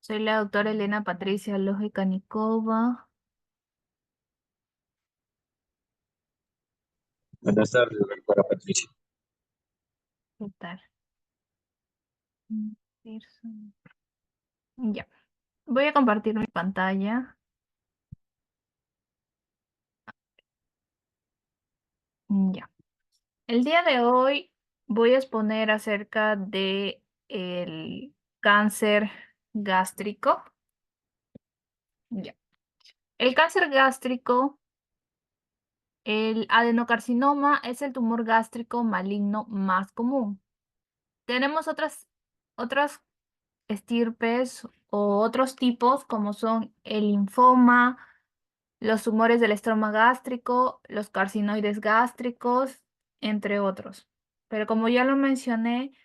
Soy la doctora Elena Patricia Lógica Nikova. Buenas tardes, doctora Patricia. ¿Qué tal? Pearson. Ya. Voy a compartir mi pantalla. Ya. El día de hoy voy a exponer acerca de el cáncer gástrico. Ya. El cáncer gástrico, el adenocarcinoma es el tumor gástrico maligno más común. Tenemos otras estirpes o otros tipos como son el linfoma, los tumores del estroma gástrico, los carcinoides gástricos, entre otros. Pero como ya lo mencioné,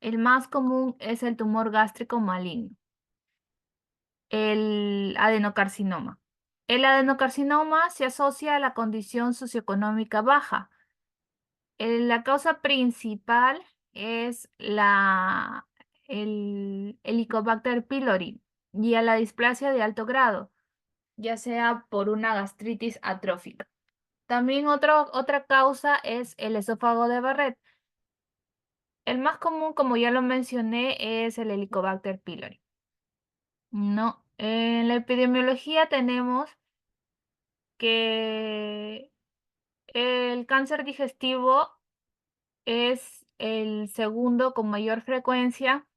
el más común es el tumor gástrico maligno, el adenocarcinoma. El adenocarcinoma se asocia a la condición socioeconómica baja. La causa principal es el Helicobacter pylori y a la displasia de alto grado, ya sea por una gastritis atrófica. También otra causa es el esófago de Barrett. El más común, como ya lo mencioné, es el Helicobacter pylori. No, en la epidemiología tenemos que el cáncer digestivo es el segundo con mayor frecuencia,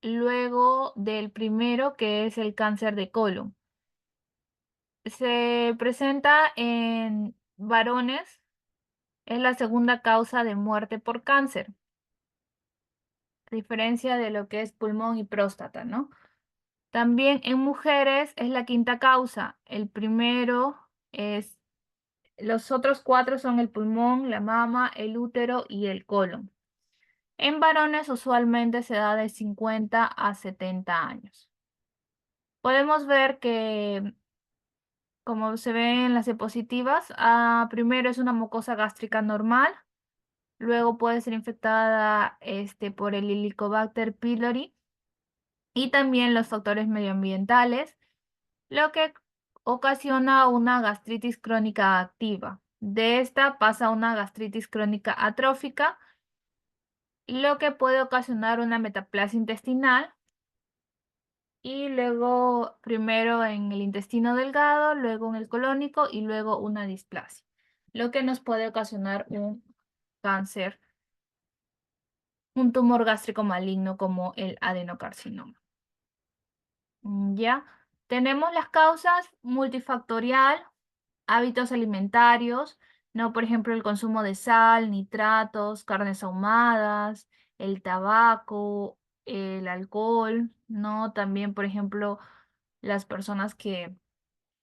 luego del primero, que es el cáncer de colon. Se presenta en varones, es la segunda causa de muerte por cáncer, a diferencia de lo que es pulmón y próstata, ¿no? También en mujeres es la quinta causa. El primero es, los otros cuatro son el pulmón, la mama, el útero y el colon. En varones usualmente se da de 50 a 70 años. Podemos ver que, como se ve en las diapositivas, primero es una mucosa gástrica normal, luego puede ser infectada por el Helicobacter pylori y también los factores medioambientales, lo que ocasiona una gastritis crónica activa. De esta pasa a una gastritis crónica atrófica, lo que puede ocasionar una metaplasia intestinal y luego primero en el intestino delgado, luego en el colónico y luego una displasia, lo que nos puede ocasionar un cáncer, un tumor gástrico maligno como el adenocarcinoma. Ya, tenemos las causas multifactorial, hábitos alimentarios, ¿no? Por ejemplo, el consumo de sal, nitratos, carnes ahumadas, el tabaco, el alcohol, ¿no? También, por ejemplo, las personas que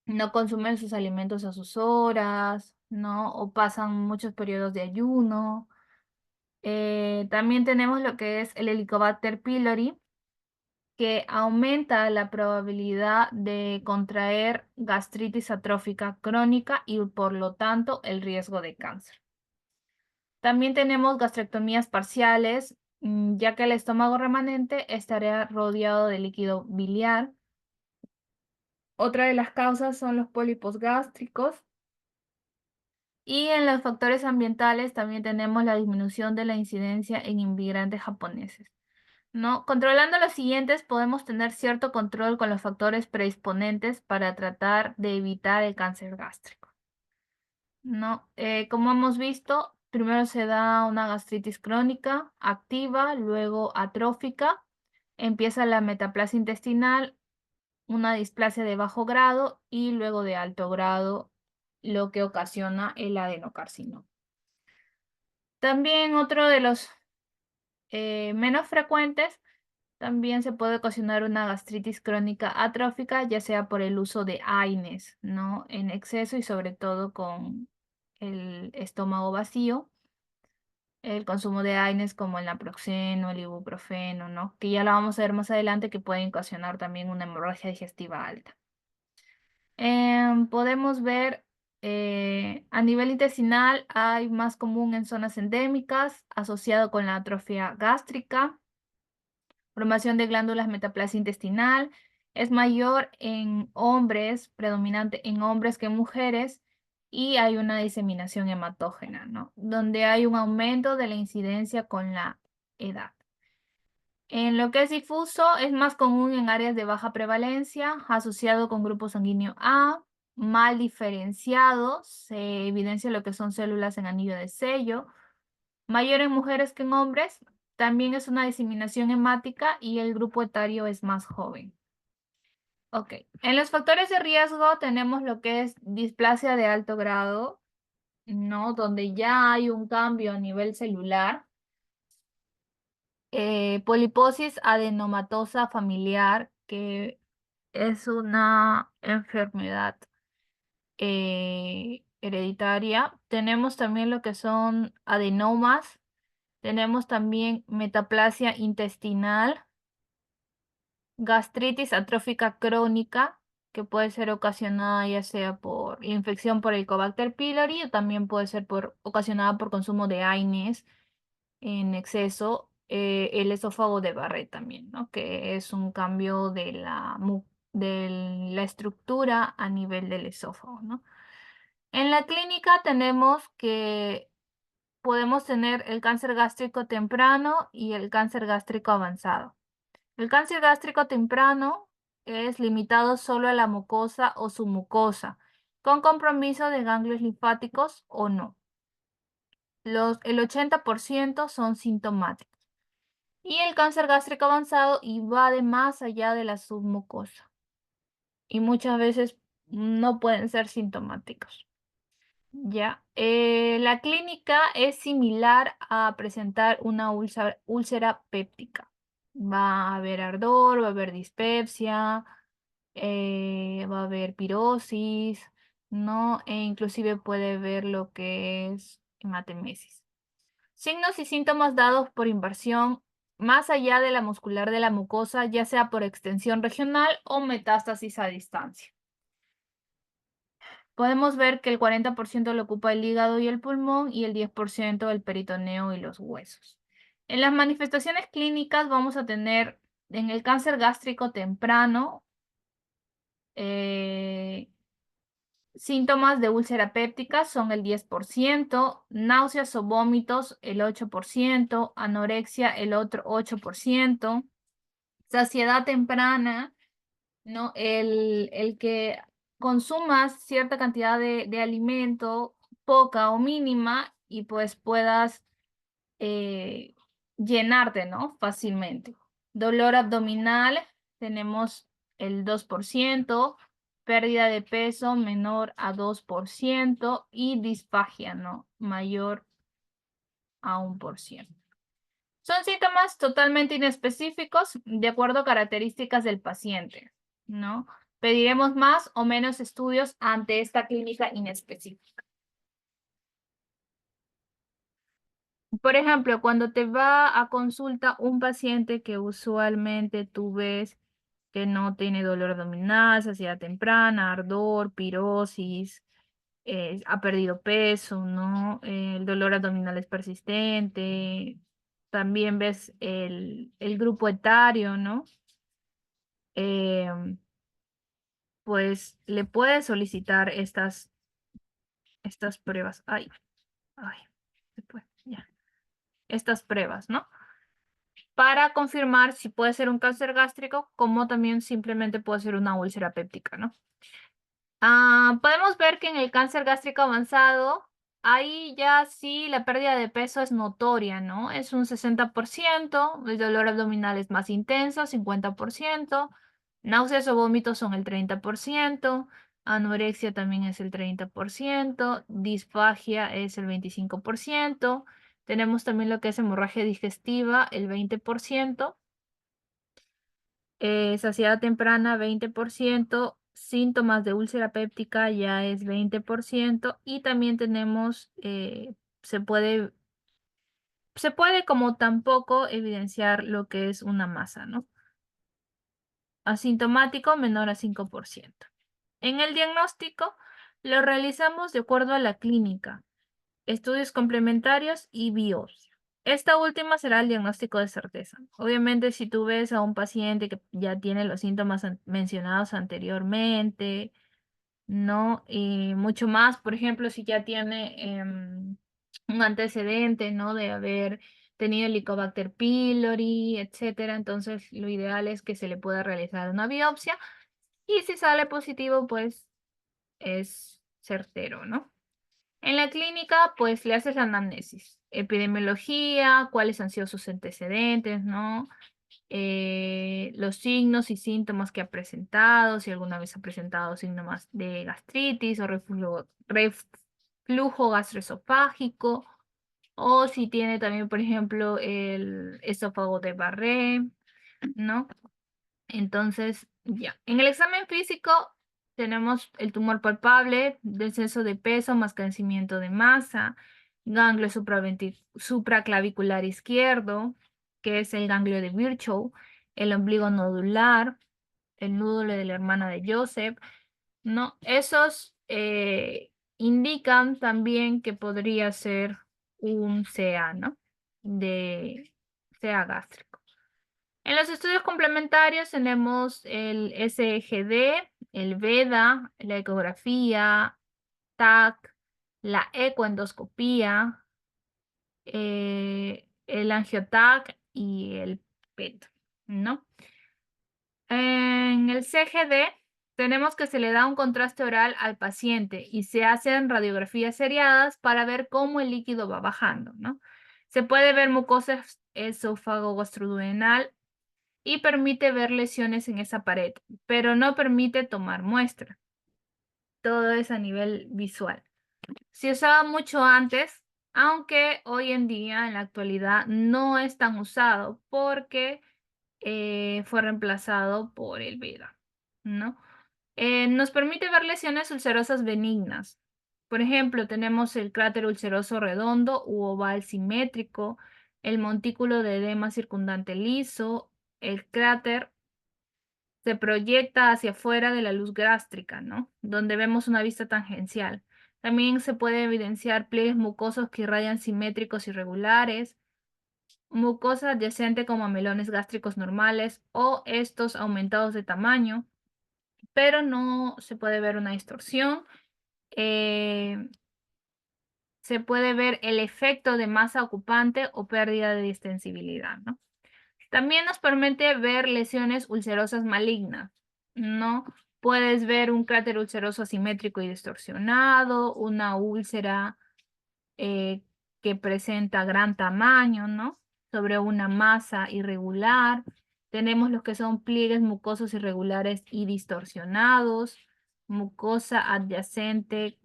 no consumen sus alimentos a sus horas, ¿no? O pasan muchos periodos de ayuno. También tenemos lo que es el Helicobacter pylori, que aumenta la probabilidad de contraer gastritis atrófica crónica y por lo tanto el riesgo de cáncer. También tenemos gastrectomías parciales, ya que el estómago remanente estaría rodeado de líquido biliar. Otra de las causas son los pólipos gástricos. Y en los factores ambientales también tenemos la disminución de la incidencia en inmigrantes japoneses, ¿no? Controlando los siguientes, podemos tener cierto control con los factores predisponentes para tratar de evitar el cáncer gástrico, ¿no? Como hemos visto, primero se da una gastritis crónica activa, luego atrófica, empieza la metaplasia intestinal, una displasia de bajo grado y luego de alto grado, lo que ocasiona el adenocarcinoma. También otro de los menos frecuentes, también se puede ocasionar una gastritis crónica atrófica, ya sea por el uso de AINES, ¿no? En exceso y sobre todo con el estómago vacío, el consumo de AINES como el naproxeno, el ibuprofeno, ¿no? Que ya lo vamos a ver más adelante que pueden ocasionar también una hemorragia digestiva alta. Podemos ver A nivel intestinal hay más común en zonas endémicas, asociado con la atrofia gástrica. Formación de glándulas metaplasia intestinal es mayor en hombres, predominante en hombres que en mujeres, y hay una diseminación hematógena, ¿no? Donde hay un aumento de la incidencia con la edad. En lo que es difuso, es más común en áreas de baja prevalencia, asociado con grupo sanguíneo A, mal diferenciado, se evidencia lo que son células en anillo de sello, mayor en mujeres que en hombres, también es una diseminación hemática y el grupo etario es más joven. Ok, en los factores de riesgo tenemos lo que es displasia de alto grado, ¿no? Donde ya hay un cambio a nivel celular. Poliposis adenomatosa familiar, que es una enfermedad hereditaria. Tenemos también lo que son adenomas. Tenemos también metaplasia intestinal, gastritis atrófica crónica, que puede ser ocasionada ya sea por infección por Helicobacter pylori o también puede ser ocasionada por consumo de AINES en exceso, el esófago de Barrett también, ¿no? Que es un cambio de la estructura a nivel del esófago, ¿no? En la clínica tenemos que podemos tener el cáncer gástrico temprano y el cáncer gástrico avanzado. El cáncer gástrico temprano es limitado solo a la mucosa o submucosa, con compromiso de ganglios linfáticos o no. El 80% son sintomáticos. Y el cáncer gástrico avanzado invade más allá de la submucosa y muchas veces no pueden ser sintomáticos. Ya, la clínica es similar a presentar una úlcera péptica. Va a haber ardor, va a haber dispepsia, va a haber pirosis, ¿no? E inclusive puede haber lo que es hematemesis. Signos y síntomas dados por inversión más allá de la muscular de la mucosa, ya sea por extensión regional o metástasis a distancia. Podemos ver que el 40% lo ocupa el hígado y el pulmón y el 10% el peritoneo y los huesos. En las manifestaciones clínicas vamos a tener en el cáncer gástrico temprano eh, síntomas de úlcera péptica son el 10%, náuseas o vómitos el 8%, anorexia el otro 8%, saciedad temprana, ¿no? El que consumas cierta cantidad de alimento, poca o mínima, y pues puedas eh, llenarte, ¿no? Fácilmente. Dolor abdominal, tenemos el 2%, pérdida de peso menor a 2% y disfagia, ¿no? Mayor a 1%. Son síntomas totalmente inespecíficos de acuerdo a características del paciente, ¿no? Pediremos más o menos estudios ante esta clínica inespecífica. Por ejemplo, cuando te va a consulta un paciente que usualmente tú ves que no tiene dolor abdominal, saciedad temprana, ardor, pirosis, ha perdido peso, ¿no? El dolor abdominal es persistente. También ves el grupo etario, ¿no? Em, pues le puedes solicitar estas pruebas. Ay, se puede, ya. Estas pruebas, ¿no? Para confirmar si puede ser un cáncer gástrico, como también simplemente puede ser una úlcera péptica, ¿no? Podemos ver que en el cáncer gástrico avanzado, ahí ya sí la pérdida de peso es notoria, ¿no? Es un 60%, el dolor abdominal es más intenso, 50%, náuseas o vómitos son el 30%, anorexia también es el 30%, disfagia es el 25%, tenemos también lo que es hemorragia digestiva, el 20%. Saciedad temprana 20%, síntomas de úlcera péptica ya es 20% y también tenemos, se puede como tampoco evidenciar lo que es una masa, ¿no? Asintomático menor a 5%. En el diagnóstico Lo realizamos de acuerdo a la clínica, estudios complementarios y biopsia. Esta última será el diagnóstico de certeza. Obviamente, si tú ves a un paciente que ya tiene los síntomas mencionados anteriormente, ¿no? Y mucho más, por ejemplo, si ya tiene un antecedente, ¿no? De haber tenido Helicobacter pylori, etcétera. Entonces, lo ideal es que se le pueda realizar una biopsia y si sale positivo, pues es certero, ¿no? En la clínica, pues le haces la anamnesis, epidemiología, cuáles han sido sus antecedentes, ¿no? Los signos y síntomas que ha presentado, si alguna vez ha presentado síntomas de gastritis o reflujo gastroesofágico, o si tiene también, por ejemplo, el esófago de Barré, ¿no? Entonces, ya. En el examen físico tenemos el tumor palpable, descenso de peso más crecimiento de masa, ganglio supraclavicular izquierdo, que es el ganglio de Virchow, el ombligo nodular, el nódulo de la hermana de Joseph, ¿no? Esos indican también que podría ser un CA, ¿no? De CA gástrico. En los estudios complementarios tenemos el SGD, el VEDA, la ecografía, TAC, la ecoendoscopía, el angioTAC y el PET, ¿no? En el CGD tenemos que se le da un contraste oral al paciente y se hacen radiografías seriadas para ver cómo el líquido va bajando, ¿no? Se puede ver mucosa esófago gastroduodenal y permite ver lesiones en esa pared, pero no permite tomar muestra. Todo es a nivel visual. Se usaba mucho antes, aunque hoy en día, en la actualidad, no es tan usado porque fue reemplazado por el VEDA, ¿no? Nos permite ver lesiones ulcerosas benignas. Por ejemplo, tenemos el cráter ulceroso redondo u oval simétrico, el montículo de edema circundante liso, el cráter se proyecta hacia afuera de la luz gástrica, ¿no? Donde vemos una vista tangencial. También se puede evidenciar pliegues mucosos que irradian simétricos irregulares, mucosa adyacente como melones gástricos normales o estos aumentados de tamaño, pero no se puede ver una distorsión. Eh, Se puede ver el efecto de masa ocupante o pérdida de distensibilidad, ¿no? También nos permite ver lesiones ulcerosas malignas, ¿no? Puedes ver un cráter ulceroso asimétrico y distorsionado, una úlcera eh, que presenta gran tamaño, ¿no? Sobre una masa irregular. Tenemos los que son pliegues mucosos irregulares y distorsionados, mucosa adyacente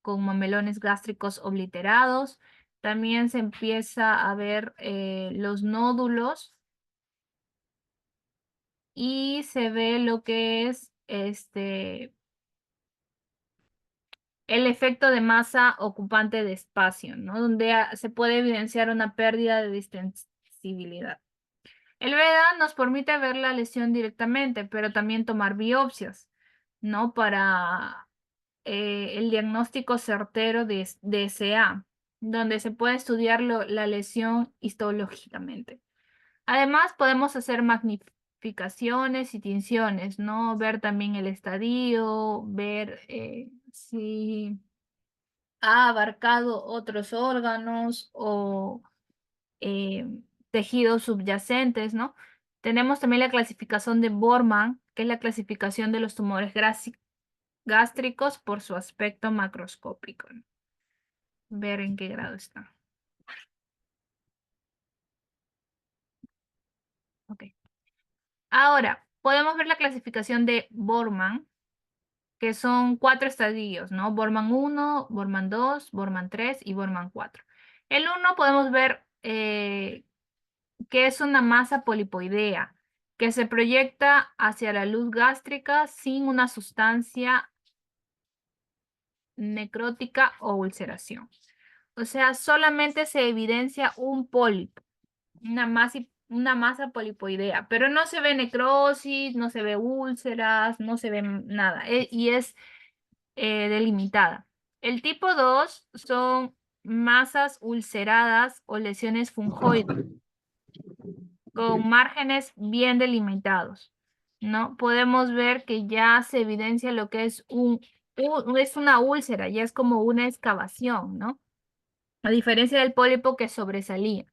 con mamelones gástricos obliterados. También se empieza a ver los nódulos y se ve lo que es el efecto de masa ocupante de espacio, ¿no? Donde se puede evidenciar una pérdida de distensibilidad. El VEDA nos permite ver la lesión directamente, pero también tomar biopsias, ¿no? Para el diagnóstico certero de SA, donde se puede estudiar la lesión histológicamente. Además, podemos hacer magnificaciones y tinciones, ¿no? Ver también el estadio, ver si ha abarcado otros órganos o eh, tejidos subyacentes, ¿no? Tenemos también la clasificación de Borman, que es la clasificación de los tumores gástricos por su aspecto macroscópico, ¿no? Ver en qué grado está. Ok. Ahora, podemos ver la clasificación de Borman, que son 4 estadios, ¿no? Borman 1, Borman 2, Borman 3 y Borman 4. El 1 podemos ver que es una masa polipoidea que se proyecta hacia la luz gástrica sin una sustancia necrótica o ulceración. O sea, solamente se evidencia un pólipo, una masa polipoidea, pero no se ve necrosis, no se ve úlceras, no se ve nada. Y es delimitada. El tipo 2 son masas ulceradas o lesiones fungoides con márgenes bien delimitados, ¿no? Podemos ver que ya se evidencia lo que es es una úlcera, ya es como una excavación, ¿no? A diferencia del pólipo que sobresalía.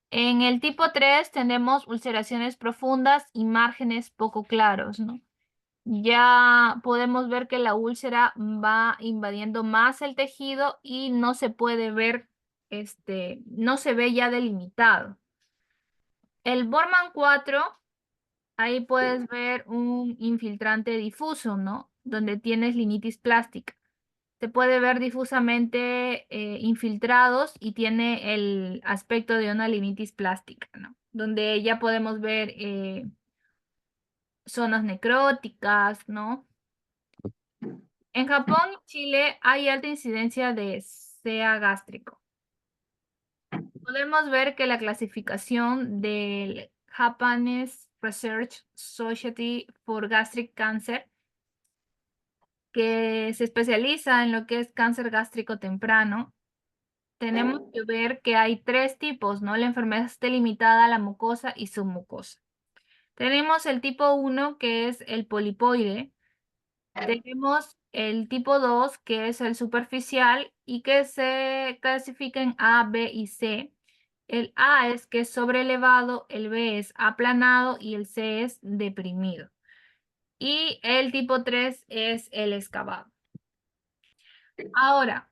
En el tipo 3 tenemos ulceraciones profundas y márgenes poco claros, ¿no? Ya podemos ver que la úlcera va invadiendo más el tejido y no se puede ver, no se ve ya delimitado. El Borman 4, ahí puedes ver un infiltrante difuso, ¿no? Donde tienes linitis plástica. Se puede ver difusamente infiltrados y tiene el aspecto de una linitis plástica, ¿no? Donde ya podemos ver zonas necróticas, ¿no? En Japón y Chile hay alta incidencia de SEA gástrico. Podemos ver que la clasificación del Japanese Research Society for Gastric Cancer, que se especializa en lo que es cáncer gástrico temprano, tenemos que ver que hay tres tipos, ¿no? La enfermedad está limitada a la mucosa y submucosa. Tenemos el tipo 1, que es el polipoide. Tenemos el tipo 2, que es el superficial y que se clasifica en A, B y C. El A es que es sobrelevado, el B es aplanado y el C es deprimido. Y el tipo 3 es el excavado. Ahora,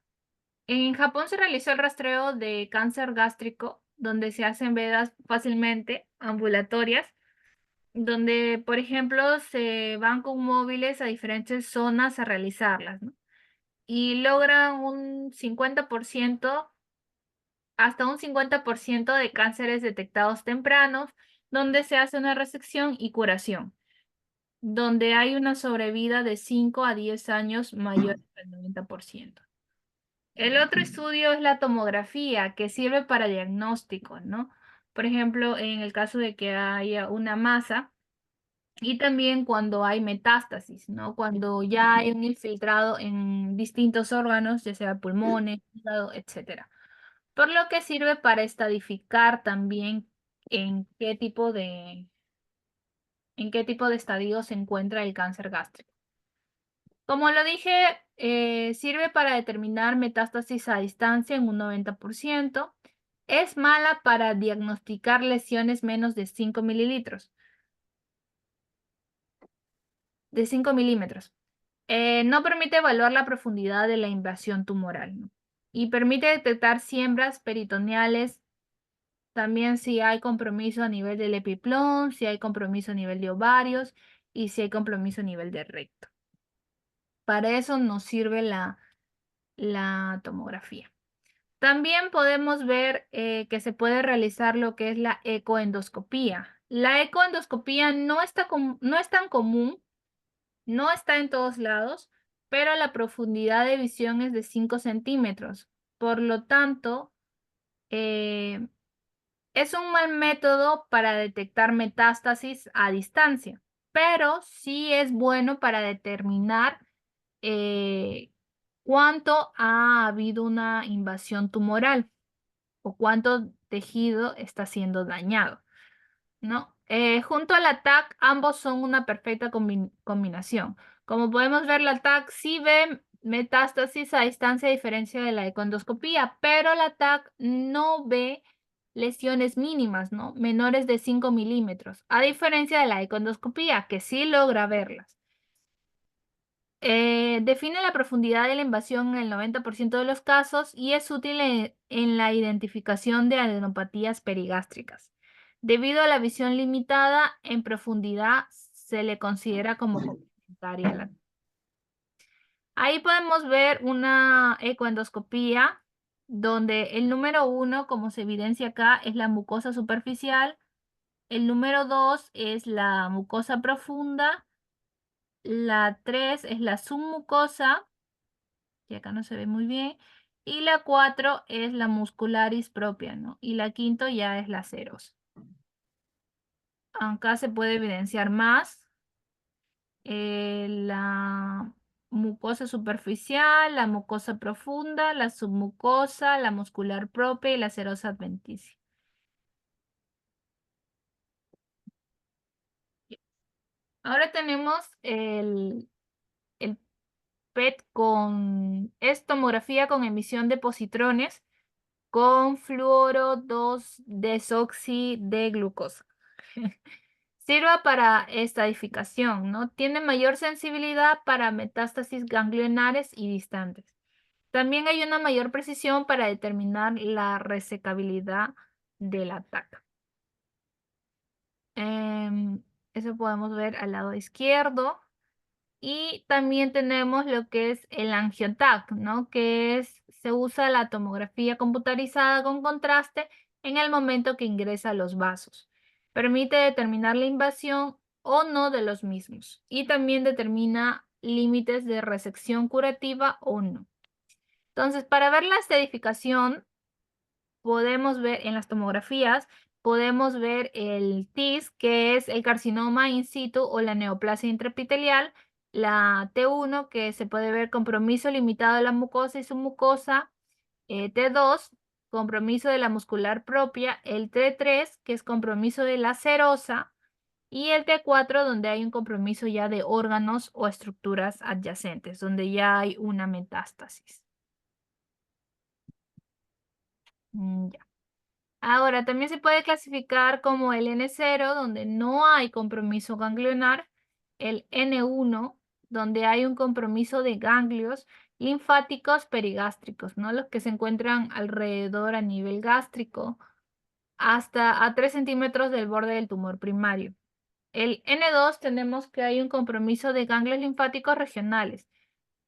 en Japón se realizó el rastreo de cáncer gástrico, donde se hacen vedas fácilmente ambulatorias, donde, por ejemplo, se van con móviles a diferentes zonas a realizarlas, ¿no? Y logran un 50%, hasta un 50% de cánceres detectados tempranos, donde se hace una resección y curación, donde hay una sobrevida de 5 a 10 años mayor al 90%. El otro estudio es la tomografía, que sirve para diagnóstico, ¿no? Por ejemplo, en el caso de que haya una masa y también cuando hay metástasis, ¿no? Cuando ya hay un infiltrado en distintos órganos, ya sea pulmones, hígado, etcétera. Por lo que sirve para estadificar también en qué tipo de estadio se encuentra el cáncer gástrico. Como lo dije, sirve para determinar metástasis a distancia en un 90%. Es mala para diagnosticar lesiones menos de 5 mililitros, de 5 milímetros. No permite evaluar la profundidad de la invasión tumoral, ¿no? Y permite detectar siembras peritoneales, también si hay compromiso a nivel del epiplón, si hay compromiso a nivel de ovarios y si hay compromiso a nivel de recto. Para eso nos sirve la tomografía. También podemos ver que se puede realizar lo que es la ecoendoscopía. La ecoendoscopía no es tan común, no está en todos lados, pero la profundidad de visión es de 5 centímetros. Por lo tanto, eh, es un mal método para detectar metástasis a distancia, pero sí es bueno para determinar eh, cuánto ha habido una invasión tumoral o cuánto tejido está siendo dañado, ¿no? Junto a la TAC, ambos son una perfecta combinación. Como podemos ver, la TAC sí ve metástasis a distancia a diferencia de la econdoscopía, pero la TAC no ve lesiones mínimas, ¿no? Menores de 5 milímetros, a diferencia de la econdoscopía, que sí logra verlas. Define la profundidad de la invasión en el 90% de los casos y es útil en la identificación de adenopatías perigástricas. Debido a la visión limitada en profundidad, se le considera como complementaria. Ahí podemos ver una ecoendoscopía donde el número 1, como se evidencia acá, es la mucosa superficial. El número 2 es la mucosa profunda. La 3 es la submucosa, que acá no se ve muy bien. Y la 4 es la muscularis propia, ¿no? Y la quinto ya es la serosa. Acá se puede evidenciar más la mucosa superficial, la mucosa profunda, la submucosa, la muscular propia y la serosa adventicia. Ahora tenemos el PET con tomografía con emisión de positrones con fluoro 2-desoxi de glucosa. Sirva para estadificación, ¿no? Tiene mayor sensibilidad para metástasis ganglionares y distantes. También hay una mayor precisión para determinar la resecabilidad del ataque. Eso podemos ver al lado izquierdo. Y también tenemos lo que es el AngioTAC, ¿no? Se usa la tomografía computarizada con contraste en el momento que ingresa a los vasos. Permite determinar la invasión o no de los mismos. Y también determina límites de resección curativa o no. Entonces, para ver la estadificación, podemos ver en las tomografías, podemos ver el TIS, que es el carcinoma in situ o la neoplasia intraepitelial, la T1, que se puede ver compromiso limitado de la mucosa y submucosa, T2, compromiso de la muscular propia, el T3, que es compromiso de la serosa, y el T4, donde hay un compromiso ya de órganos o estructuras adyacentes, donde ya hay una metástasis. Ya. Ahora, también se puede clasificar como el N0, donde no hay compromiso ganglionar, el N1, donde hay un compromiso de ganglios linfáticos perigástricos, ¿no? Los que se encuentran alrededor a nivel gástrico, hasta a 3 centímetros del borde del tumor primario. El N2 tenemos que hay un compromiso de ganglios linfáticos regionales,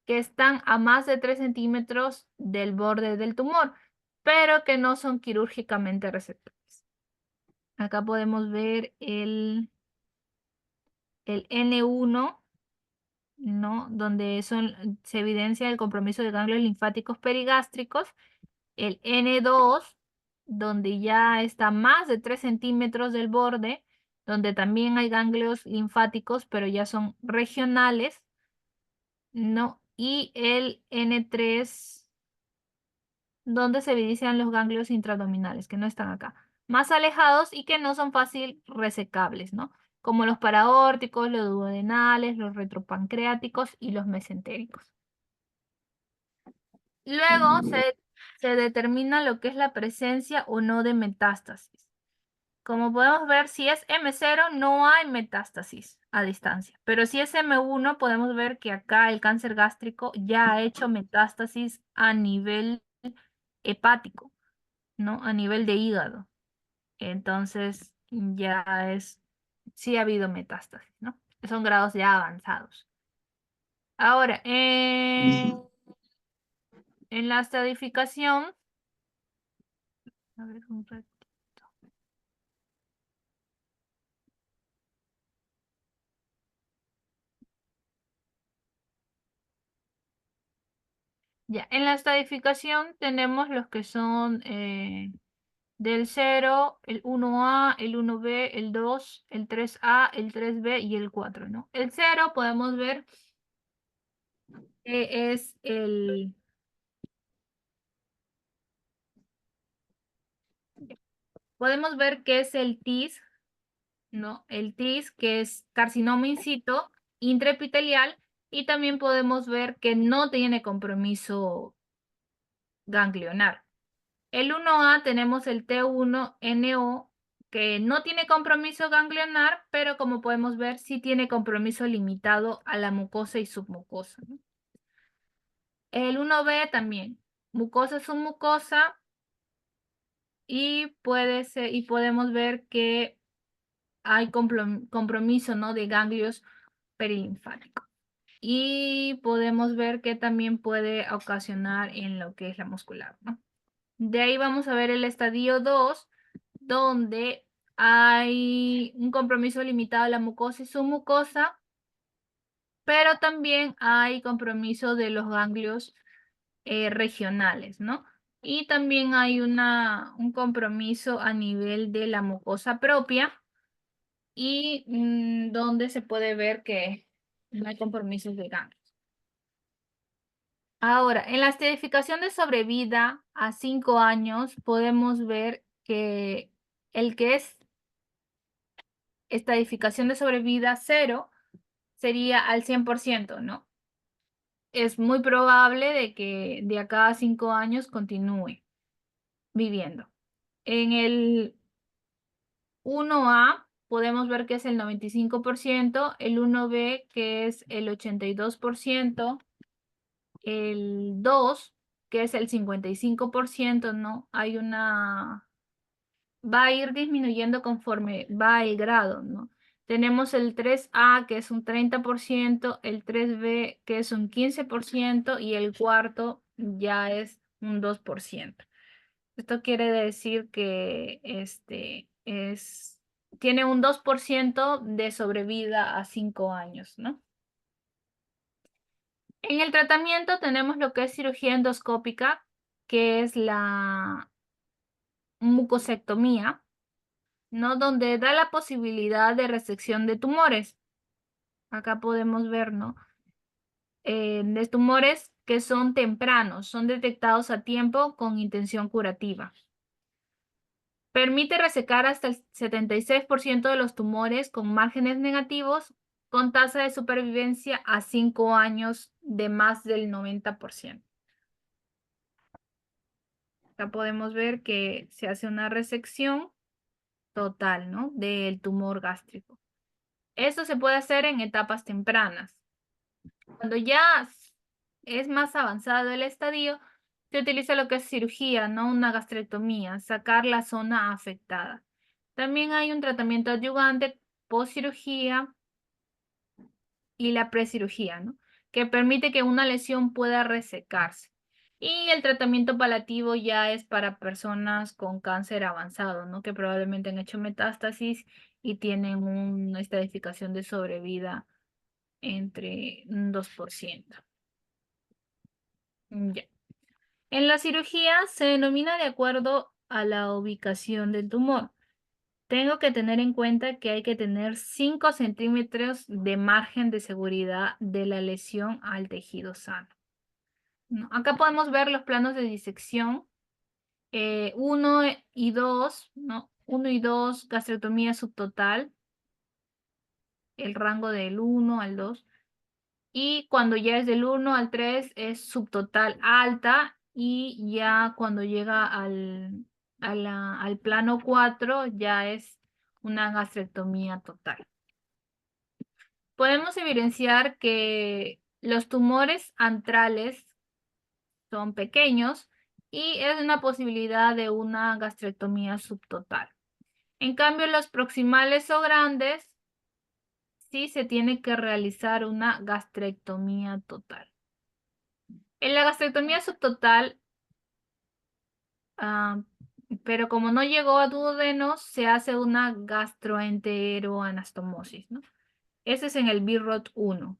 que están a más de 3 centímetros del borde del tumor, pero que no son quirúrgicamente resectables. Acá podemos ver el N1, ¿no? Donde se evidencia el compromiso de ganglios linfáticos perigástricos. El N2, donde ya está más de 3 centímetros del borde, donde también hay ganglios linfáticos, pero ya son regionales, ¿no? Y el N3, donde se evidencian los ganglios intraabdominales, que no están acá, más alejados y que no son fácil resecables, ¿no? Como los paraórticos, los duodenales, los retropancreáticos y los mesentéricos. Luego se determina lo que es la presencia o no de metástasis. Como podemos ver, si es M0 no hay metástasis a distancia, pero si es M1 podemos ver que acá el cáncer gástrico ya ha hecho metástasis a nivel hepático, ¿no? A nivel de hígado. Entonces sí ha habido metástasis, ¿no? Son grados ya avanzados. Ahora, en la estadificación, a ver, un ratito. Ya, en la estadificación tenemos los que son del 0, el 1A, el 1B, el 2, el 3A, el 3B y el 4, ¿no? El 0 podemos ver que es podemos ver que es el TIS, ¿no? El TIS, que es carcinoma in situ, intraepitelial, y también podemos ver que no tiene compromiso ganglionar. El 1A tenemos el T1NO, que no tiene compromiso ganglionar, pero como podemos ver, sí tiene compromiso limitado a la mucosa y submucosa, ¿no? El 1B también, mucosa, submucosa, y podemos ver que hay compromiso, ¿no? De ganglios perilinfáticos. Y podemos ver que también puede ocasionar en lo que es la muscular, ¿no? De ahí vamos a ver el estadio 2, donde hay un compromiso limitado a la mucosa y submucosa, pero también hay compromiso de los ganglios regionales, ¿no? Y también hay un compromiso a nivel de la mucosa propia y donde se puede ver que no hay compromisos de ganglios. Ahora, en la estratificación de sobrevida a 5 años, podemos ver que el que es estratificación de sobrevida cero sería al 100%, ¿no? Es muy probable de que de acá a 5 años continúe viviendo. En el 1A podemos ver que es el 95%, el 1B que es el 82%, el 2 que es el 55%, ¿no? Va a ir disminuyendo conforme va el grado, ¿no? Tenemos el 3A que es un 30%, el 3B que es un 15% y el cuarto ya es un 2%. Esto quiere decir que tiene un 2% de sobrevida a 5 años, ¿no? En el tratamiento tenemos lo que es cirugía endoscópica, que es la mucosectomía, ¿no? Donde da la posibilidad de resección de tumores. Acá podemos ver, ¿no? De tumores que son tempranos, son detectados a tiempo con intención curativa. Permite resecar hasta el 76% de los tumores con márgenes negativos, con tasa de supervivencia a 5 años de más del 90%. Acá podemos ver que se hace una resección total, ¿no? Del tumor gástrico. Esto se puede hacer en etapas tempranas. Cuando ya es más avanzado el estadio, se utiliza lo que es cirugía, no una gastrectomía, sacar la zona afectada. También hay un tratamiento adyuvante postcirugía y la precirugía, ¿no? Que permite que una lesión pueda resecarse. Y el tratamiento paliativo ya es para personas con cáncer avanzado, ¿no? Que probablemente han hecho metástasis y tienen una estadificación de sobrevida entre un 2%. Ya. En la cirugía se denomina de acuerdo a la ubicación del tumor. Tengo que tener en cuenta que hay que tener 5 centímetros de margen de seguridad de la lesión al tejido sano, ¿no? Acá podemos ver los planos de disección 1 y 2, ¿no? 1 y 2, gastrectomía subtotal, el rango del 1 al 2. Y cuando ya es del 1 al 3 es subtotal alta y ya cuando llega al plano 4 ya es una gastrectomía total. Podemos evidenciar que los tumores antrales son pequeños y es una posibilidad de una gastrectomía subtotal. En cambio, los proximales o grandes sí se tiene que realizar una gastrectomía total. En la gastrectomía subtotal, ah, pero como no llegó a duodenos, se hace una gastroenteroanastomosis, ¿no? Ese es en el BIROT 1.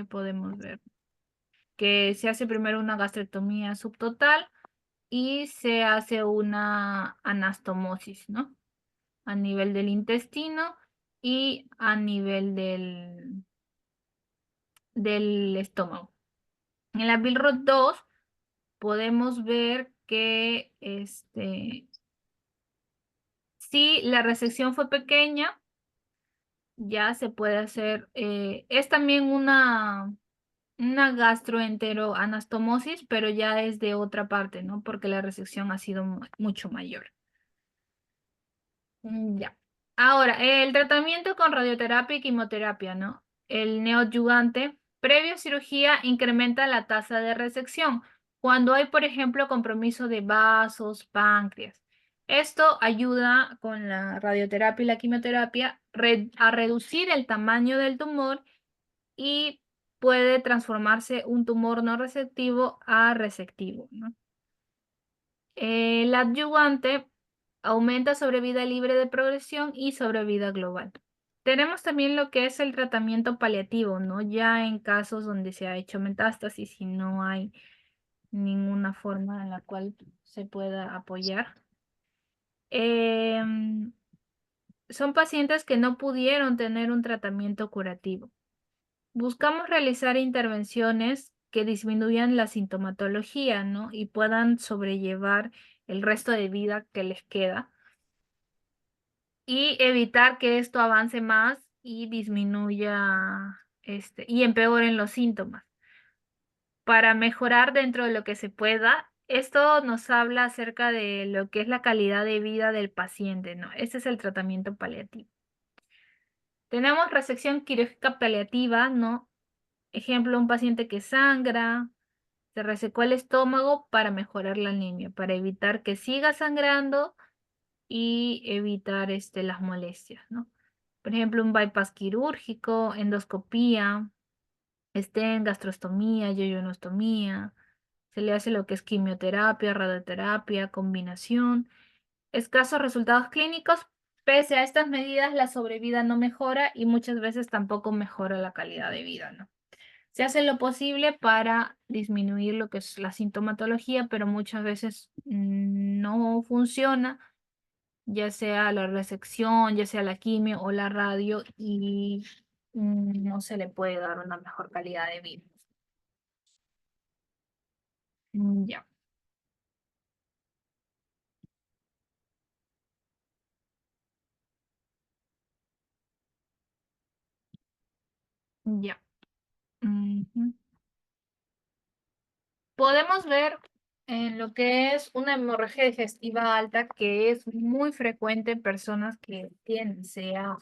Podemos ver que se hace primero una gastrectomía subtotal y se hace una anastomosis, ¿no? A nivel del intestino y a nivel del estómago. En la BIROT 2 podemos ver que si la resección fue pequeña, ya se puede hacer, es también una gastroenteroanastomosis, pero ya es de otra parte, ¿no? Porque la resección ha sido mucho mayor. Ya. Ahora, el tratamiento con radioterapia y quimioterapia, ¿no? El neoadyuvante, previo a cirugía, incrementa la tasa de resección cuando hay, por ejemplo, compromiso de vasos, páncreas. Esto ayuda con la radioterapia y la quimioterapia a reducir el tamaño del tumor y puede transformarse un tumor no receptivo a receptivo, ¿no? El adyuvante aumenta sobrevida libre de progresión y sobrevida global. Tenemos también lo que es el tratamiento paliativo, ¿no? Ya en casos donde se ha hecho metástasis y no hay ninguna forma en la cual se pueda apoyar. Son pacientes que no pudieron tener un tratamiento curativo. Buscamos realizar intervenciones que disminuyan la sintomatología, ¿no? Y puedan sobrellevar el resto de vida que les queda y evitar que esto avance más y disminuya, y empeoren los síntomas. Para mejorar dentro de lo que se pueda, esto nos habla acerca de lo que es la calidad de vida del paciente, ¿no? Este es el tratamiento paliativo. Tenemos resección quirúrgica paliativa, ¿no? Ejemplo, un paciente que sangra, se resecó el estómago para mejorar la anemia, para evitar que siga sangrando y evitar las molestias, ¿no? Por ejemplo, un bypass quirúrgico, endoscopía, en gastrostomía, yoyonostomía, se le hace lo que es quimioterapia, radioterapia, combinación. Escasos resultados clínicos, pese a estas medidas, la sobrevida no mejora y muchas veces tampoco mejora la calidad de vida, ¿no? Se hace lo posible para disminuir lo que es la sintomatología, pero muchas veces no funciona, ya sea la resección, ya sea la quimio o la radio, y no se le puede dar una mejor calidad de vida. Ya, ya. Ujú. Podemos ver en lo que es una hemorragia digestiva alta, que es muy frecuente en personas que tienen CA.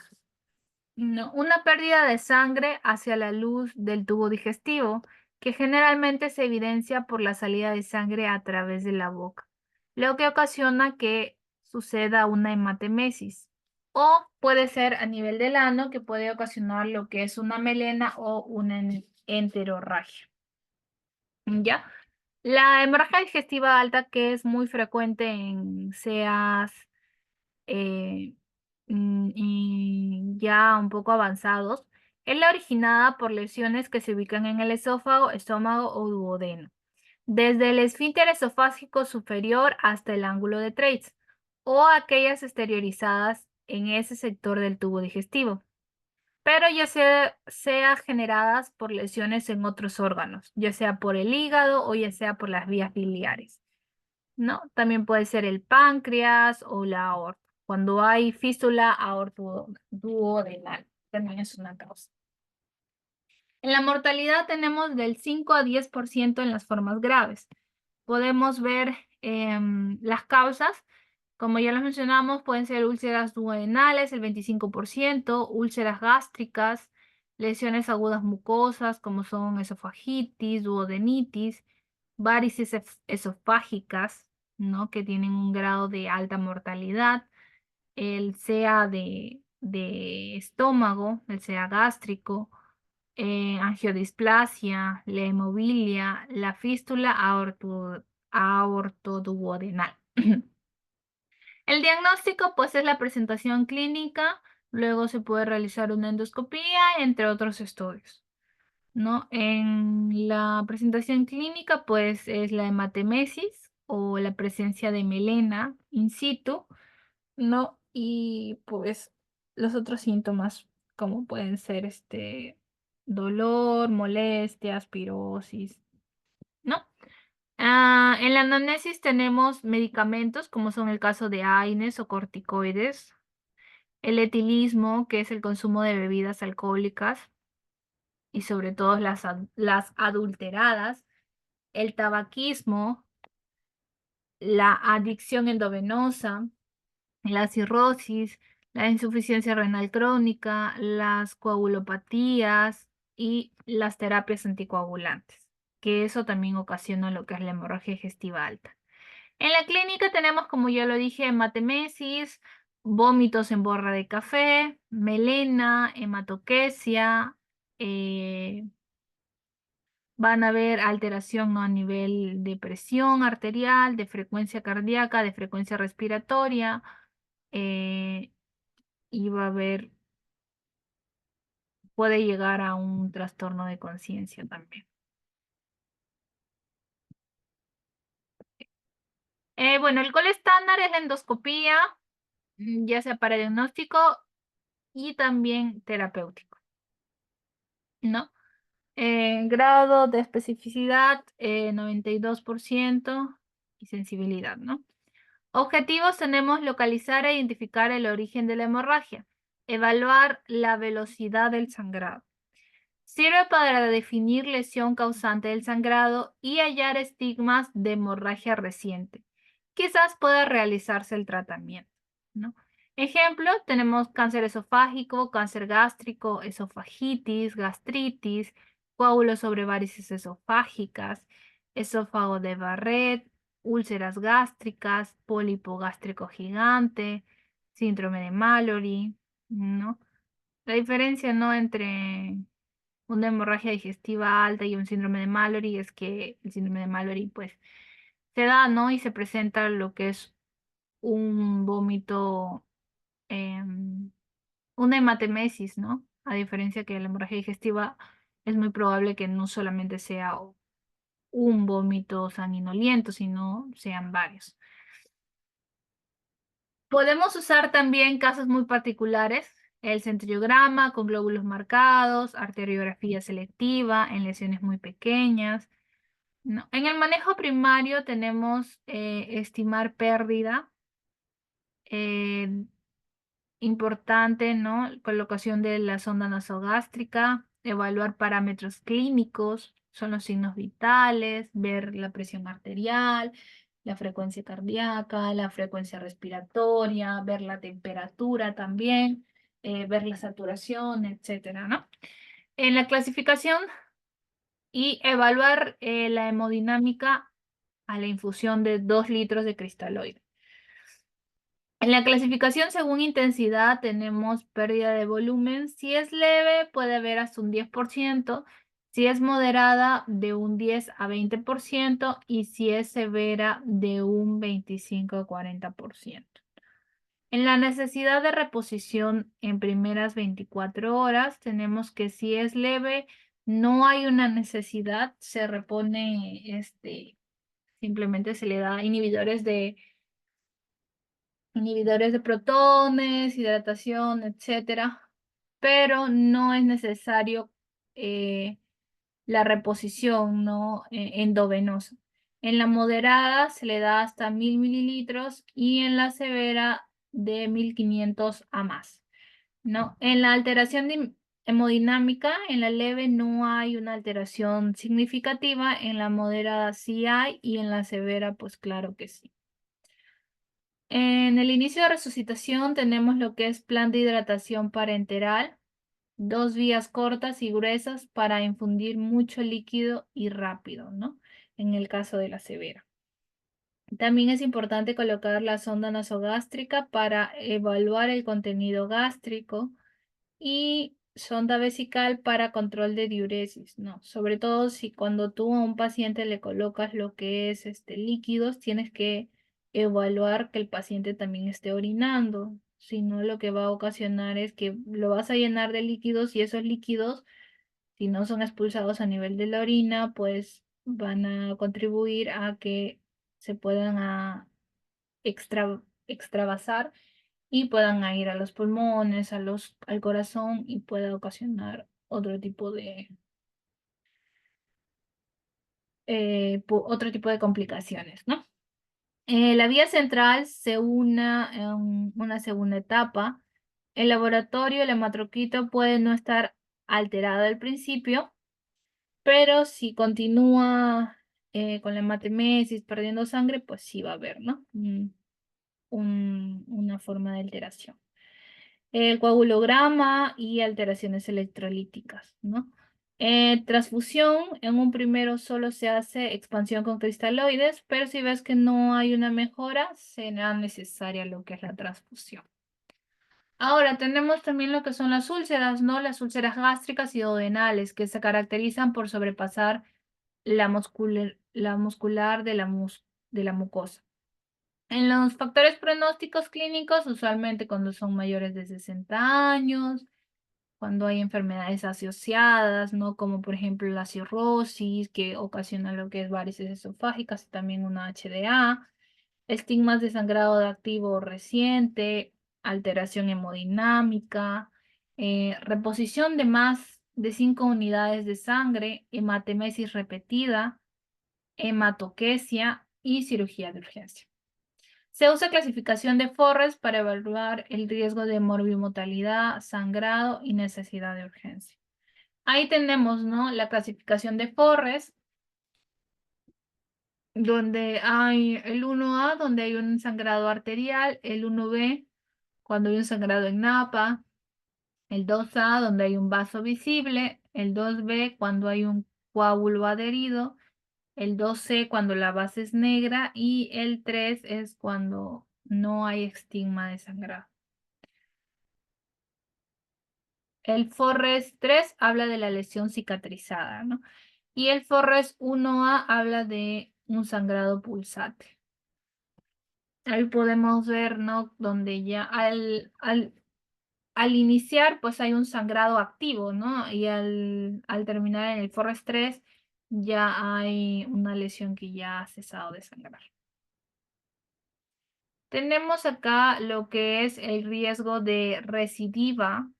No, una pérdida de sangre hacia la luz del tubo digestivo, que generalmente se evidencia por la salida de sangre a través de la boca, lo que ocasiona que suceda una hematemesis. O puede ser a nivel del ano, que puede ocasionar lo que es una melena o una enterorragia. ¿Ya? La hemorragia digestiva alta, que es muy frecuente en CEAs eh, y ya un poco avanzados, es la originada por lesiones que se ubican en el esófago, estómago o duodeno, desde el esfínter esofágico superior hasta el ángulo de Treitz, o aquellas exteriorizadas en ese sector del tubo digestivo, pero ya sea generadas por lesiones en otros órganos, ya sea por el hígado o ya sea por las vías biliares, ¿no? También puede ser el páncreas o la aorta. Cuando hay fístula aortoduodenal, también es una causa. En la mortalidad tenemos del 5 a 10% en las formas graves. Podemos ver las causas, como ya las mencionamos, pueden ser úlceras duodenales, el 25%, úlceras gástricas, lesiones agudas mucosas, como son esofagitis, duodenitis, varices esofágicas, ¿no? Que tienen un grado de alta mortalidad, el CA de estómago, el CA gástrico, angiodisplasia, la hemofilia, la fístula aortoduodenal. El diagnóstico, pues, es la presentación clínica, luego se puede realizar una endoscopía, entre otros estudios, ¿no? En la presentación clínica, pues, es la hematemesis o la presencia de melena in situ, ¿no? Y, pues, los otros síntomas, como pueden ser, dolor, molestias, pirosis, ¿no? En la anamnesis tenemos medicamentos, como son el caso de AINES o corticoides, el etilismo, que es el consumo de bebidas alcohólicas y sobre todo las adulteradas, el tabaquismo, la adicción endovenosa, la cirrosis, la insuficiencia renal crónica, las coagulopatías y las terapias anticoagulantes, que eso también ocasiona lo que es la hemorragia digestiva alta. En la clínica tenemos, como ya lo dije, hematemesis, vómitos en borra de café, melena, hematoquesia, eh, van a haber alteración, ¿no? A nivel de presión arterial, de frecuencia cardíaca, de frecuencia respiratoria, eh, y va a haber, puede llegar a un trastorno de conciencia también. Bueno, el gol estándar es la endoscopía, ya sea para diagnóstico y también terapéutico, ¿no? Grado de especificidad, 92% y sensibilidad, ¿no? Objetivos tenemos localizar e identificar el origen de la hemorragia, evaluar la velocidad del sangrado. Sirve para definir lesión causante del sangrado y hallar estigmas de hemorragia reciente. Quizás pueda realizarse el tratamiento, ¿no? Ejemplo, tenemos cáncer esofágico, cáncer gástrico, esofagitis, gastritis, coágulos sobre varices esofágicas, esófago de Barrett, úlceras gástricas, pólipo gástrico gigante, síndrome de Mallory, ¿no? La diferencia, ¿no?, entre una hemorragia digestiva alta y un síndrome de Mallory es que el síndrome de Mallory pues se da, ¿no? Y se presenta lo que es un vómito, una hematemesis, ¿no? A diferencia que la hemorragia digestiva es muy probable que no solamente sea un vómito sanguinoliento, sino sean varios. Podemos usar también casos muy particulares, el centriograma con glóbulos marcados, arteriografía selectiva en lesiones muy pequeñas, ¿no? En el manejo primario tenemos estimar pérdida, eh, importante, ¿no? Colocación de la sonda nasogástrica, evaluar parámetros clínicos, son los signos vitales, ver la presión arterial, la frecuencia cardíaca, la frecuencia respiratoria, ver la temperatura también, ver la saturación, etcétera, ¿no? En la clasificación y evaluar la hemodinámica a la infusión de 2 litros de cristaloide. En la clasificación según intensidad tenemos pérdida de volumen. Si es leve puede haber hasta un 10%, si es moderada de un 10 a 20% y si es severa de un 25 a 40%. En la necesidad de reposición en primeras 24 horas tenemos que si es leve no hay una necesidad, se repone, simplemente se le da inhibidores de protones, hidratación, etcétera, pero no es necesario eh, la reposición, ¿no?, endovenosa. En la moderada se le da hasta 1000 mililitros y en la severa de 1500 a más, ¿no? En la alteración hemodinámica, en la leve no hay una alteración significativa, en la moderada sí hay y en la severa, pues claro que sí. En el inicio de resucitación tenemos lo que es plan de hidratación parenteral, 2 vías cortas y gruesas para infundir mucho líquido y rápido, ¿no? En el caso de la severa. También es importante colocar la sonda nasogástrica para evaluar el contenido gástrico y sonda vesical para control de diuresis, ¿no? Sobre todo si cuando tú a un paciente le colocas lo que es líquidos, tienes que evaluar que el paciente también esté orinando, si no lo que va a ocasionar es que lo vas a llenar de líquidos y esos líquidos, si no son expulsados a nivel de la orina, pues van a contribuir a que se puedan extravasar y puedan ir a los pulmones, al corazón y pueda ocasionar otro tipo de complicaciones, ¿no? La vía central se une en una segunda etapa. El laboratorio, el hematrocrito puede no estar alterado al principio, pero si continúa con la hematemesis, perdiendo sangre, pues sí va a haber, ¿no? Una forma de alteración. El coagulograma y alteraciones electrolíticas, ¿no? Transfusión, en un primero solo se hace expansión con cristaloides, pero si ves que no hay una mejora, será necesaria lo que es la transfusión. Ahora tenemos también lo que son las úlceras, ¿no? Las úlceras gástricas y duodenales, que se caracterizan por sobrepasar la muscular de la mucosa. En los factores pronósticos clínicos, usualmente cuando son mayores de 60 años, cuando hay enfermedades asociadas, ¿no? Como por ejemplo la cirrosis, que ocasiona lo que es varices esofágicas y también una HDA, estigmas de sangrado activo reciente, alteración hemodinámica, reposición de 5 unidades de sangre, hematemesis repetida, hematoquesia y cirugía de urgencia. Se usa clasificación de Forrest para evaluar el riesgo de morbimortalidad, sangrado y necesidad de urgencia. Ahí tenemos, ¿no?, la clasificación de Forrest, donde hay el 1A, donde hay un sangrado arterial, el 1B, cuando hay un sangrado en napa, el 2A, donde hay un vaso visible, el 2B, cuando hay un coágulo adherido, el 2C, cuando la base es negra, y el 3 es cuando no hay estigma de sangrado. El Forrest 3 habla de la lesión cicatrizada, ¿no? Y el Forrest 1A habla de un sangrado pulsante. Ahí podemos ver, ¿no?, donde ya al iniciar, pues hay un sangrado activo, ¿no? Y al terminar en el Forrest 3, ya hay una lesión que ya ha cesado de sangrar. Tenemos acá lo que es el riesgo de recidiva,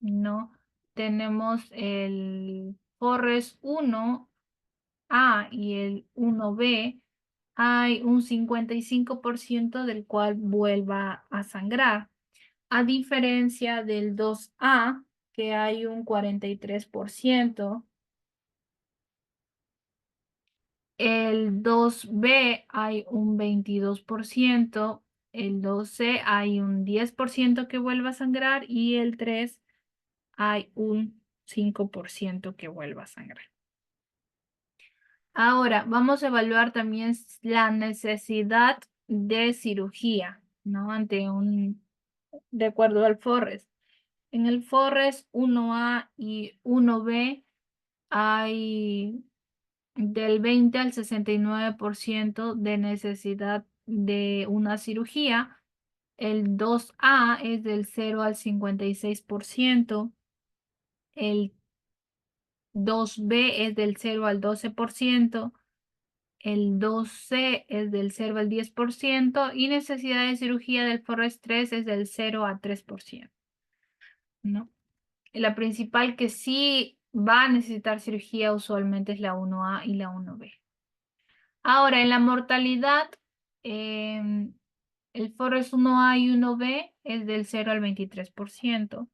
¿no? Tenemos el Forrest 1A y el 1B. Hay un 55% del cual vuelva a sangrar, a diferencia del 2A, que hay un 43%. El 2B hay un 22%, el 2C hay un 10% que vuelva a sangrar y el 3 hay un 5% que vuelva a sangrar. Ahora, vamos a evaluar también la necesidad de cirugía, ¿no? De acuerdo al Forrest. En el Forrest 1A y 1B hay del 20 al 69% de necesidad de una cirugía. El 2A es del 0 al 56%. El 2B es del 0 al 12%. El 2C es del 0 al 10% y necesidad de cirugía del Forrest 3 es del 0 a 3%, ¿no? La principal que sí va a necesitar cirugía usualmente es la 1A y la 1B. Ahora, en la mortalidad, el Forrest 1A y 1B es del 0 al 23%.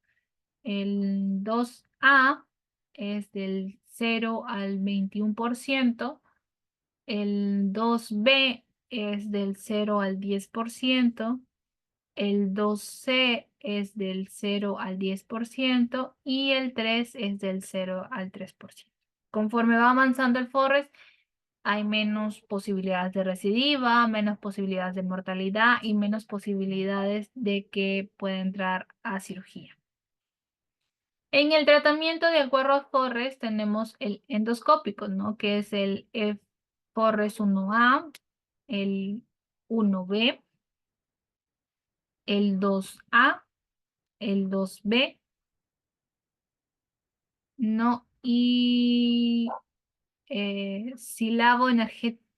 El 2A es del 0 al 21%. El 2B es del 0 al 10%. El 2C es del 0 al 10% y el 3 es del 0 al 3%. Conforme va avanzando el Forrest, hay menos posibilidades de recidiva, menos posibilidades de mortalidad y menos posibilidades de que pueda entrar a cirugía. En el tratamiento de acuerdo a Forrest tenemos el endoscópico, ¿no?, que es el Forrest 1A, el 1B, el 2A, el 2B, ¿no? Y silabo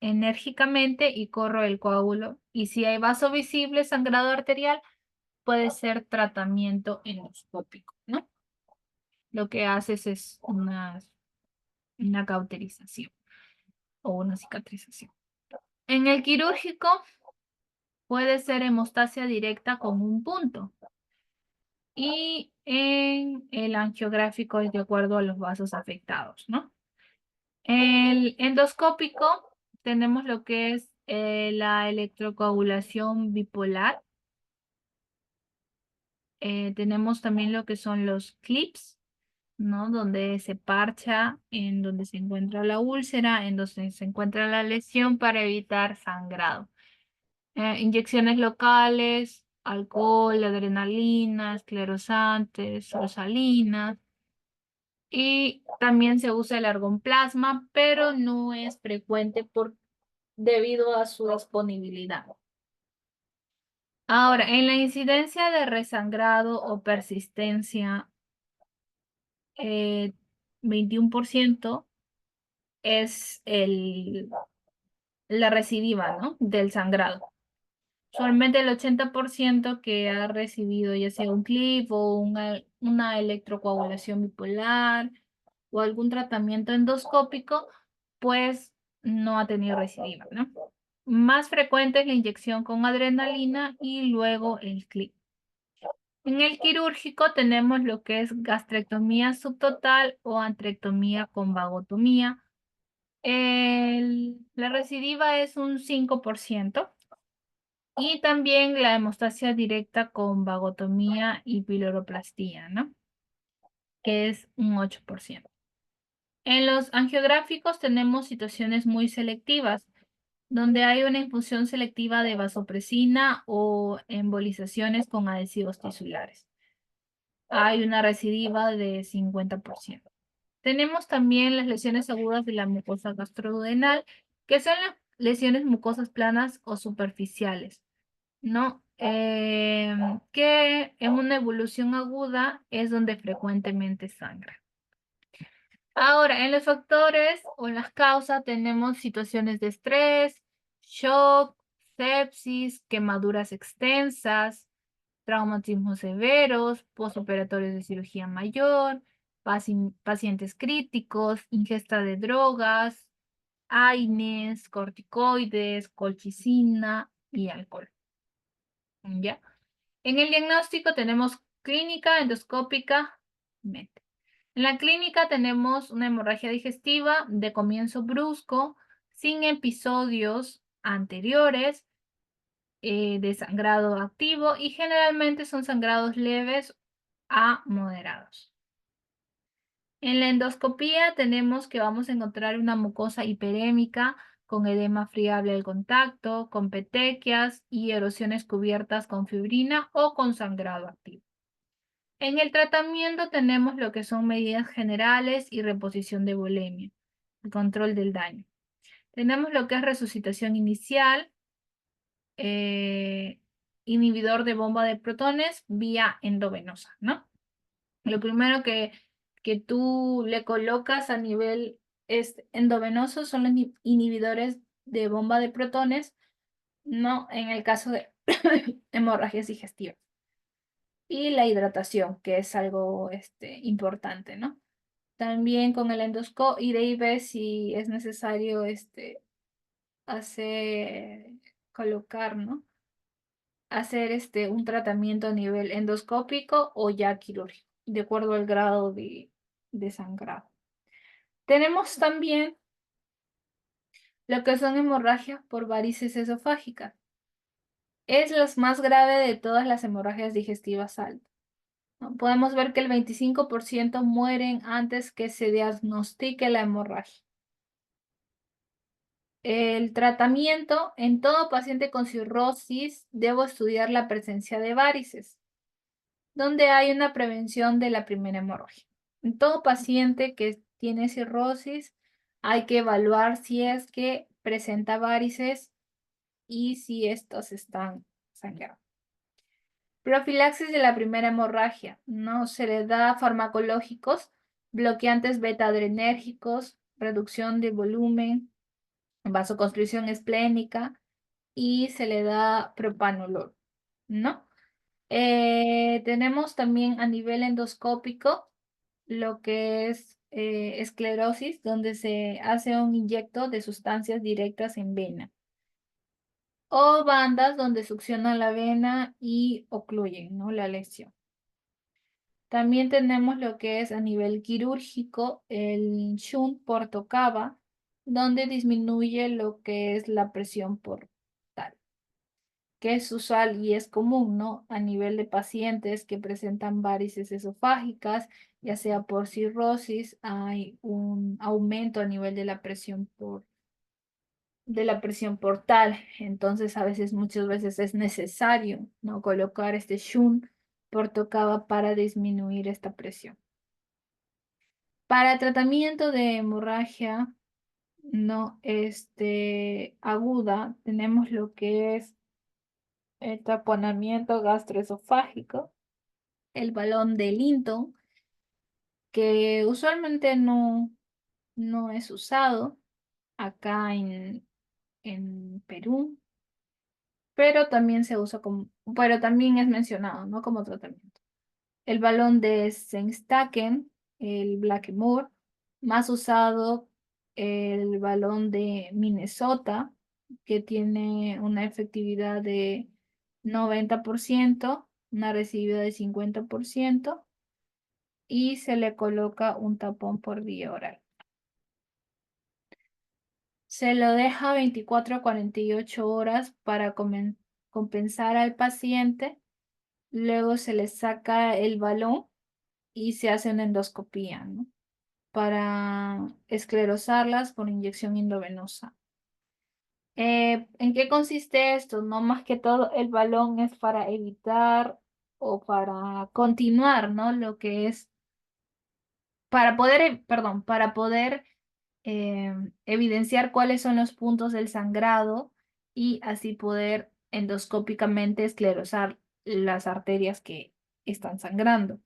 enérgicamente y corro el coágulo. Y si hay vaso visible, sangrado arterial, puede ser tratamiento endoscópico, ¿no? Lo que haces es una cauterización o una cicatrización. En el quirúrgico puede ser hemostasia directa con un punto. Y en el angiográfico es de acuerdo a los vasos afectados, ¿no? El endoscópico tenemos lo que es la electrocoagulación bipolar. Tenemos también lo que son los clips, ¿no? Donde se parcha en donde se encuentra la úlcera, en donde se encuentra la lesión para evitar sangrado. Inyecciones locales, alcohol, adrenalina, esclerosantes, rosalinas. Y también se usa el argonplasma, pero no es frecuente debido a su disponibilidad. Ahora, en la incidencia de resangrado o persistencia, 21% es la recidiva, ¿no?, del sangrado. Usualmente el 80% que ha recibido ya sea un clip o una electrocoagulación bipolar o algún tratamiento endoscópico, pues no ha tenido recidiva, ¿no? Más frecuente es la inyección con adrenalina y luego el clic. En el quirúrgico tenemos lo que es gastrectomía subtotal o antrectomía con vagotomía. La recidiva es un 5% y también la hemostasia directa con vagotomía y piloroplastia, ¿no? Que es un 8%. En los angiográficos tenemos situaciones muy selectivas, donde hay una infusión selectiva de vasopresina o embolizaciones con adhesivos tisulares. Hay una recidiva de 50%. Tenemos también las lesiones agudas de la mucosa gastroduodenal, que son las lesiones mucosas planas o superficiales, ¿no? Que en una evolución aguda es donde frecuentemente sangra. Ahora, en los factores o en las causas tenemos situaciones de estrés, shock, sepsis, quemaduras extensas, traumatismos severos, postoperatorios de cirugía mayor, pacientes críticos, ingesta de drogas, AINES, corticoides, colchicina y alcohol. ¿Ya? En el diagnóstico tenemos clínica, endoscópica, mente. En la clínica tenemos una hemorragia digestiva de comienzo brusco, sin episodios anteriores de sangrado activo y generalmente son sangrados leves a moderados. En la endoscopía tenemos que vamos a encontrar una mucosa hiperémica con edema friable al contacto, con petequias y erosiones cubiertas con fibrina o con sangrado activo. En el tratamiento tenemos lo que son medidas generales y reposición de volemia, el control del daño. Tenemos lo que es resucitación inicial, eh, inhibidor de bomba de protones vía endovenosa, ¿no? Lo primero que tú le colocas a nivel endovenoso son los inhibidores de bomba de protones, ¿no? En el caso de hemorragias digestivas. Y la hidratación, que es algo importante, ¿no? También con el endoscopio, y de ahí ves si es necesario hacer, colocar, ¿no? Hacer un tratamiento a nivel endoscópico o ya quirúrgico, de acuerdo al grado de sangrado. Tenemos también lo que son hemorragias por varices esofágicas. Es la más grave de todas las hemorragias digestivas altas, ¿no? Podemos ver que el 25% mueren antes que se diagnostique la hemorragia. El tratamiento en todo paciente con cirrosis, debo estudiar la presencia de varices, donde hay una prevención de la primera hemorragia. En todo paciente que tiene cirrosis, hay que evaluar si es que presenta varices y si estos están sangrando. Profilaxis de la primera hemorragia. No se le da farmacológicos, bloqueantes beta-adrenérgicos, reducción de volumen, vasoconstricción esplénica y se le da propanolol, ¿no? Tenemos también a nivel endoscópico lo que es esclerosis, donde se hace un inyecto de sustancias directas en vena. O bandas donde succionan la vena y ocluyen, ¿no? La lesión. También tenemos lo que es a nivel quirúrgico el shunt portocava, donde disminuye lo que es la presión portal, que es usual y es común, ¿no? A nivel de pacientes que presentan varices esofágicas, ya sea por cirrosis, hay un aumento a nivel de la presión portal. Entonces, muchas veces es necesario, ¿no? Colocar este shunt portocava para disminuir esta presión. Para tratamiento de hemorragia no aguda, tenemos lo que es el taponamiento gastroesofágico, el balón de Linton, que usualmente no es usado acá en Perú, pero también se usa pero también es mencionado, ¿no? Como tratamiento. el balón de Sengstaken, el Blackmore, más usado el balón de Minnesota, que tiene una efectividad de 90%, una recibida de 50%, y se le coloca un tapón por vía oral. Se lo deja 24 a 48 horas para compensar al paciente. Luego se le saca el balón y se hace una endoscopía, ¿no? Para esclerosarlas por inyección endovenosa. ¿En qué consiste esto? No más que todo, el balón es para evitar o para continuar, ¿no? Lo que es, para poder, perdón, para poder evidenciar cuáles son los puntos del sangrado y así poder endoscópicamente esclerosar las arterias que están sangrando.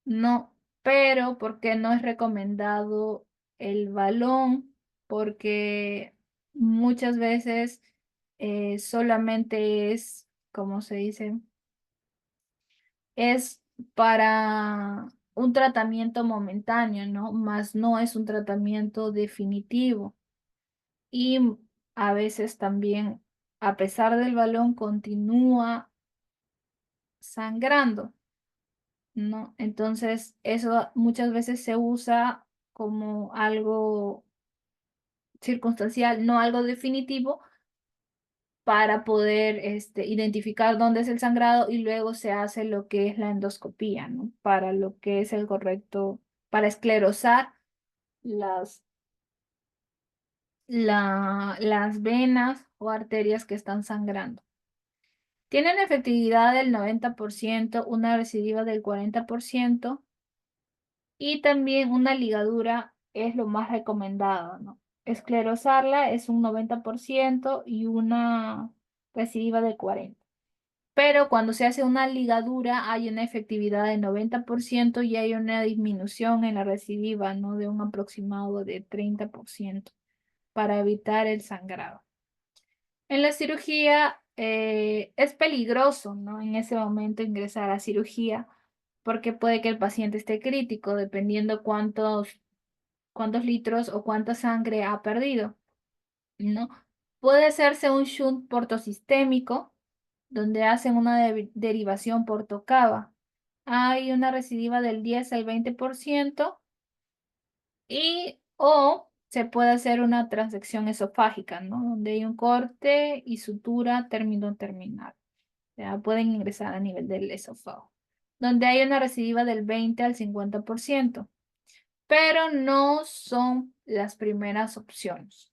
No, pero ¿por qué no es recomendado el balón? Porque muchas veces solamente es, ¿cómo se dice? Es para un tratamiento momentáneo, ¿no? Más no es un tratamiento definitivo. Y a veces también, a pesar del balón, continúa sangrando, ¿no? Entonces, eso muchas veces se usa como algo circunstancial, no algo definitivo, para poder identificar dónde es el sangrado y luego se hace lo que es la endoscopía, ¿no? Para lo que es el correcto, para esclerosar las, las venas o arterias que están sangrando. Tienen efectividad del 90%, una recidiva del 40% y también una ligadura es lo más recomendado, ¿no? Esclerosarla es un 90% y una recidiva del 40%. Pero cuando se hace una ligadura hay una efectividad del 90% y hay una disminución en la recidiva, ¿no? De un aproximado de 30% para evitar el sangrado. En la cirugía es peligroso, ¿no? En ese momento ingresar a cirugía porque puede que el paciente esté crítico dependiendo cuántos litros o cuánta sangre ha perdido, ¿no? Puede hacerse un shunt portosistémico donde hacen una derivación por tocaba. Hay una recidiva del 10 al 20% y o se puede hacer una transección esofágica, ¿no? Donde hay un corte y sutura término terminal. Ya pueden ingresar a nivel del esófago. Donde hay una recidiva del 20 al 50%, pero no son las primeras opciones.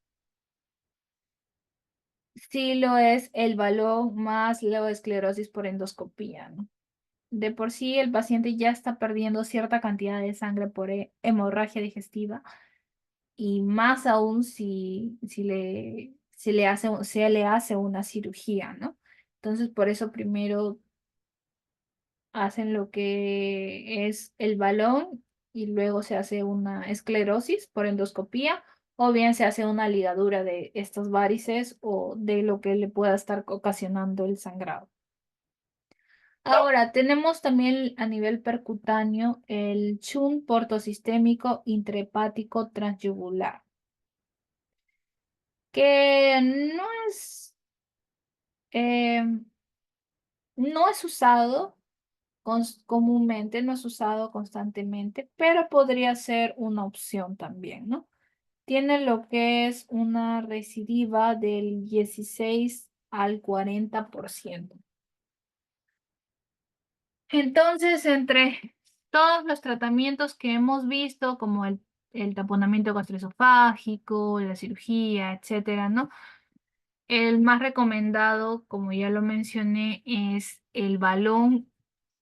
Sí lo es el balón más la esclerosis por endoscopía, ¿no? De por sí el paciente ya está perdiendo cierta cantidad de sangre por hemorragia digestiva y más aún se le hace una cirugía, ¿no? Entonces, por eso primero hacen lo que es el balón y luego se hace una esclerosis por endoscopía o bien se hace una ligadura de estas varices o de lo que le pueda estar ocasionando el sangrado. Ahora, tenemos también a nivel percutáneo el shunt portosistémico intrahepático transyugular, que eh, no es usado comúnmente, no es usado constantemente, pero podría ser una opción también, ¿no? Tiene lo que es una recidiva del 16 al 40%. Entonces, entre todos los tratamientos que hemos visto, como el taponamiento gastroesofágico, la cirugía, etcétera, ¿no? El más recomendado, como ya lo mencioné, es el balón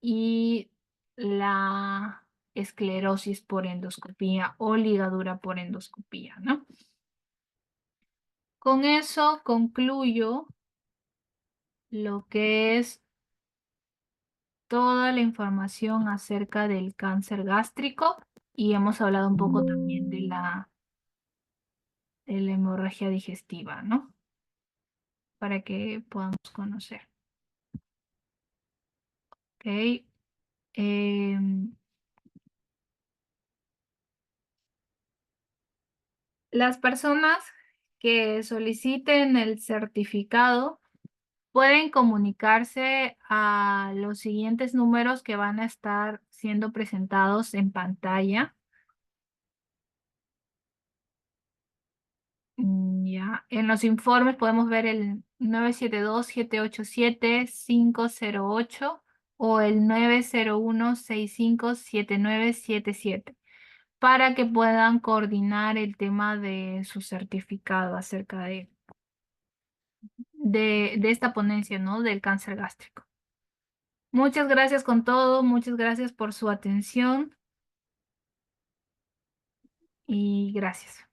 y la esclerosis por endoscopía o ligadura por endoscopía, ¿no? Con eso concluyo lo que es toda la información acerca del cáncer gástrico y hemos hablado un poco también de la hemorragia digestiva, ¿no? Para que podamos conocer. ¿Ok? Em, las personas que soliciten el certificado pueden comunicarse a los siguientes números que van a estar siendo presentados en pantalla. Ya, en los informes podemos ver el 972-787-508 o el 901-657977 para que puedan coordinar el tema de su certificado acerca de esta ponencia, ¿no? Del cáncer gástrico. Muchas gracias con todo, muchas gracias por su atención y gracias.